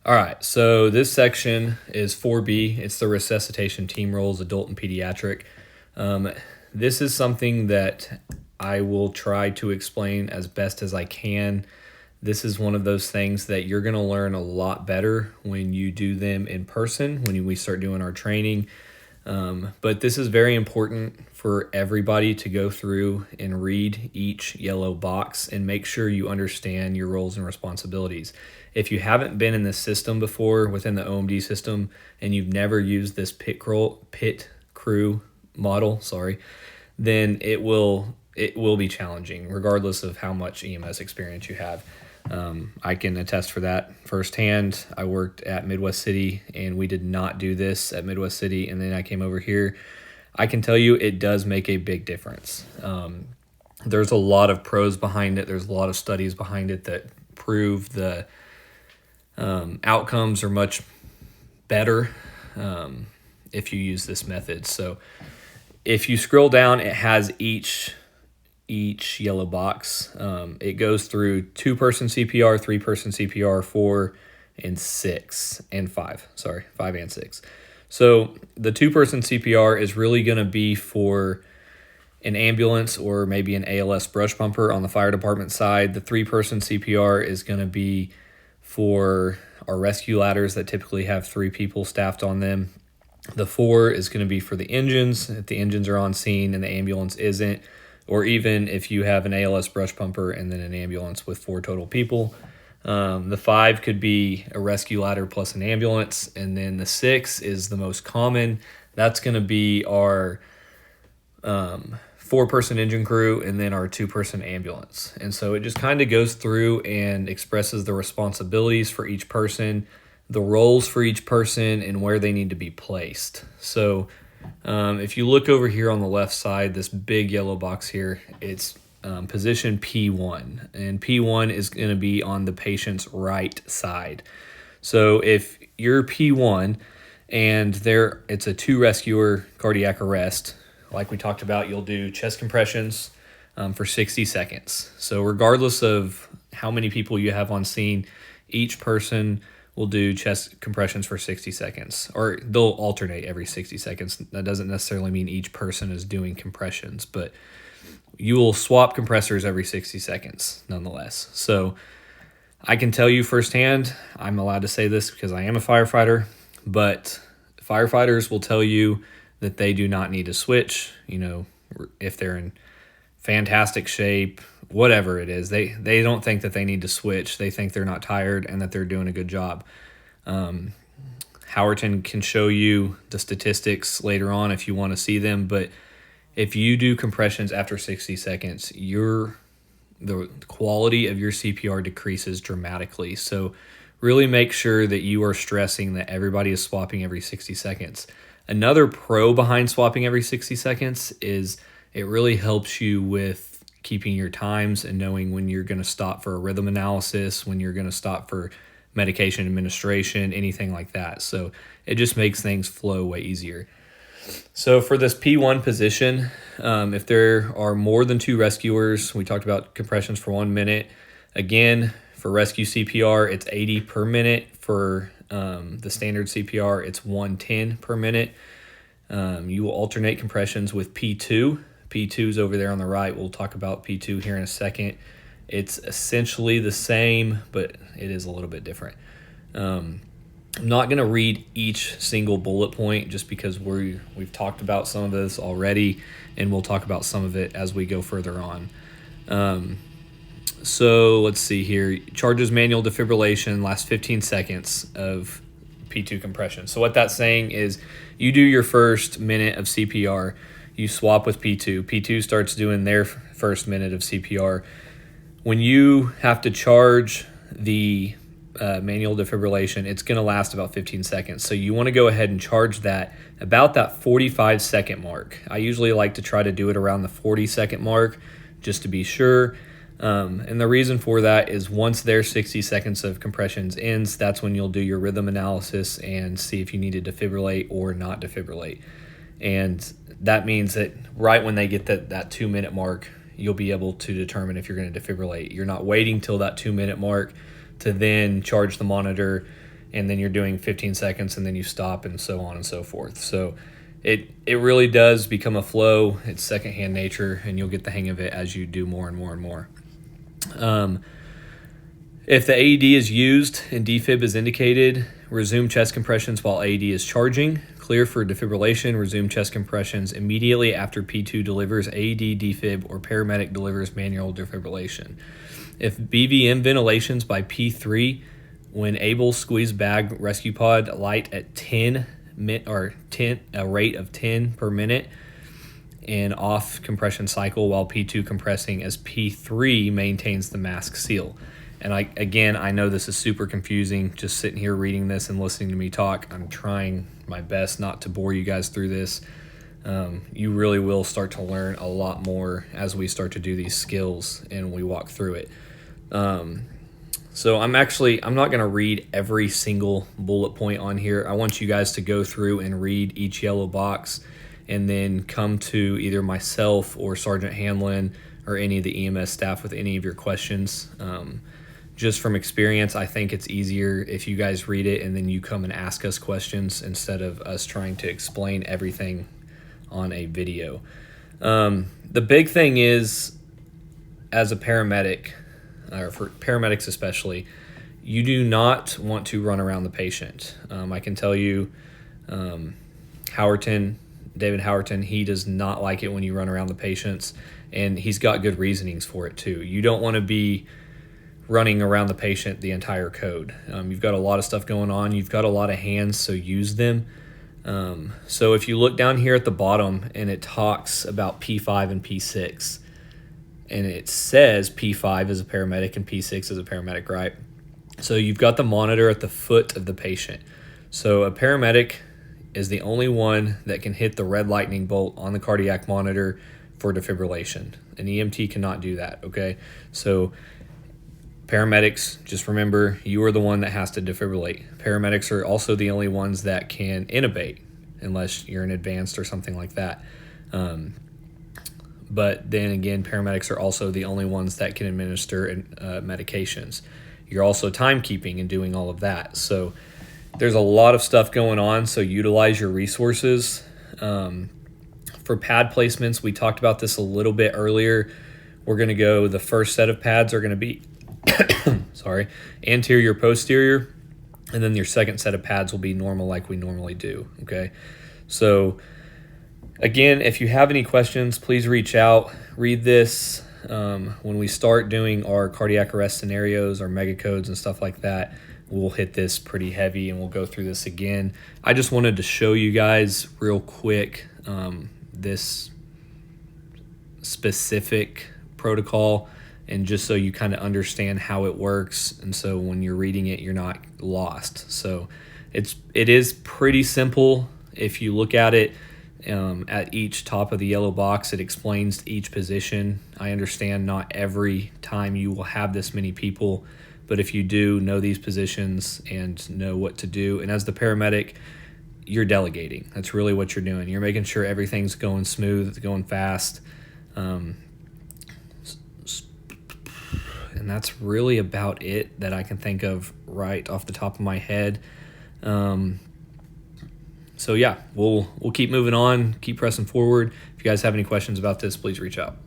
All right, so this section is 4B. It's the resuscitation team roles, adult and pediatric. This is something that I will try to explain as best as I can. This is one of those things that you're going to learn a lot better when you do them in person, when we start doing our training. But this is very important for everybody to go through and read each yellow box and make sure you understand your roles and responsibilities. If you haven't been in this system before within the OMD system and you've never used this pit crew model, then it will be challenging regardless of how much EMS experience you have. I can attest for that firsthand. I worked at Midwest City and we did not do this at Midwest City, and then I came over here. I can tell you it does make a big difference. There's a lot of pros behind it. There's a lot of studies behind it that prove the outcomes are much better if you use this method. So if you scroll down, it has each yellow box. It goes through 2-person CPR, 3-person CPR, 4 and 6 and 5. 5 and 6. So the 2-person CPR is really going to be for an ambulance or maybe an ALS brush pumper on the fire department side. The 3-person CPR is going to be for our rescue ladders that typically have 3 people staffed on them. The 4 is going to be for the engines, if the engines are on scene and the ambulance isn't, or even if you have an ALS brush pumper and then an ambulance with 4 total people. The 5 could be a rescue ladder plus an ambulance, and then the 6 is the most common. That's going to be our 4-person engine crew and then our 2-person ambulance. And so it just kind of goes through and expresses the responsibilities for each person, the roles for each person, and where they need to be placed. So if you look over here on the left side, this big yellow box here, it's position P1, and P1 is going to be on the patient's right side. So if you're P1 and it's a 2 rescuer cardiac arrest, like we talked about, you'll do chest compressions for 60 seconds. So regardless of how many people you have on scene, each person will do chest compressions for 60 seconds, or they'll alternate every 60 seconds. That doesn't necessarily mean each person is doing compressions, but you will swap compressors every 60 seconds nonetheless. So I can tell you firsthand, I'm allowed to say this because I am a firefighter, but firefighters will tell you that they do not need to switch. If they're in fantastic shape, whatever it is, they don't think that they need to switch. They think they're not tired and that they're doing a good job. Howerton can show you the statistics later on if you want to see them, but if you do compressions after 60 seconds, the quality of your CPR decreases dramatically. So really make sure that you are stressing that everybody is swapping every 60 seconds. Another pro behind swapping every 60 seconds is it really helps you with keeping your times and knowing when you're going to stop for a rhythm analysis, when you're going to stop for medication administration, anything like that. So it just makes things flow way easier. So for this P1 position, if there are more than 2 rescuers, we talked about compressions for 1 minute. Again, for rescue CPR, it's 80 per minute. For the standard CPR, it's 110 per minute. You will alternate compressions with P2. P2 is over there on the right. We'll talk about P2 here in a second. It's essentially the same, but it is a little bit different. I'm not going to read each single bullet point just because we've talked about some of this already, and we'll talk about some of it as we go further on. So let's see here. Charges manual defibrillation, last 15 seconds of P2 compression. So what that's saying is you do your first minute of CPR, you swap with P2. P2 starts doing their first minute of CPR. When you have to charge the manual defibrillation, it's going to last about 15 seconds. So you want to go ahead and charge that about that 45-second mark. I usually like to try to do it around the 40-second mark just to be sure. And the reason for that is once their 60 seconds of compressions ends, that's when you'll do your rhythm analysis and see if you need to defibrillate or not defibrillate. And that means that right when they get that 2-minute mark, you'll be able to determine if you're going to defibrillate. You're not waiting till that 2-minute mark to then charge the monitor and then you're doing 15 seconds and then you stop, and so on and so forth. So it really does become a flow. It's secondhand nature, and you'll get the hang of it as you do more and more and more. If the AED is used and defib is indicated, resume chest compressions while AED is charging. Clear for defibrillation, resume chest compressions immediately after P2 delivers AED, defib, or paramedic delivers manual defibrillation. If BVM ventilations by P3, when able, squeeze bag rescue pod light at 10 a rate of 10 per minute, and off compression cycle while P2 compressing as P3 maintains the mask seal. And I know this is super confusing just sitting here reading this and listening to me talk. I'm trying my best not to bore you guys through this. You really will start to learn a lot more as we start to do these skills and we walk through it. So I'm not going to read every single bullet point on here. I want you guys to go through and read each yellow box and then come to either myself or Sergeant Hanlon or any of the EMS staff with any of your questions. Just from experience, I think it's easier if you guys read it and then you come and ask us questions instead of us trying to explain everything on a video. The big thing is, as a paramedic, or for paramedics especially, you do not want to run around the patient. I can tell you, David Howerton, he does not like it when you run around the patients, and he's got good reasonings for it too. You don't want to be running around the patient the entire code. You've got a lot of stuff going on. You've got a lot of hands, so use them. So if you look down here at the bottom and it talks about P5 and P6, and it says P5 is a paramedic and P6 is a paramedic, right? So you've got the monitor at the foot of the patient. So a paramedic is the only one that can hit the red lightning bolt on the cardiac monitor for defibrillation. An EMT cannot do that, okay? So paramedics, just remember, you are the one that has to defibrillate. Paramedics are also the only ones that can intubate, unless you're an advanced or something like that. But then again, paramedics are also the only ones that can administer medications. You're also timekeeping and doing all of that. So there's a lot of stuff going on, so utilize your resources. For pad placements, we talked about this a little bit earlier. We're going to go, the first set of pads are going to be anterior, posterior, and then your second set of pads will be normal like we normally do, okay? So again, if you have any questions, please reach out. Read this. When we start doing our cardiac arrest scenarios, our mega codes and stuff like that, we'll hit this pretty heavy and we'll go through this again. I just wanted to show you guys real quick this specific protocol, and just so you kind of understand how it works, and so when you're reading it, you're not lost. So it is pretty simple. If you look at it, at each top of the yellow box, it explains each position. I understand not every time you will have this many people, but if you do know these positions and know what to do, and as the paramedic, you're delegating. That's really what you're doing. You're making sure everything's going smooth, it's going fast. And that's really about it that I can think of right off the top of my head. So yeah, we'll keep moving on, keep pressing forward. If you guys have any questions about this, please reach out.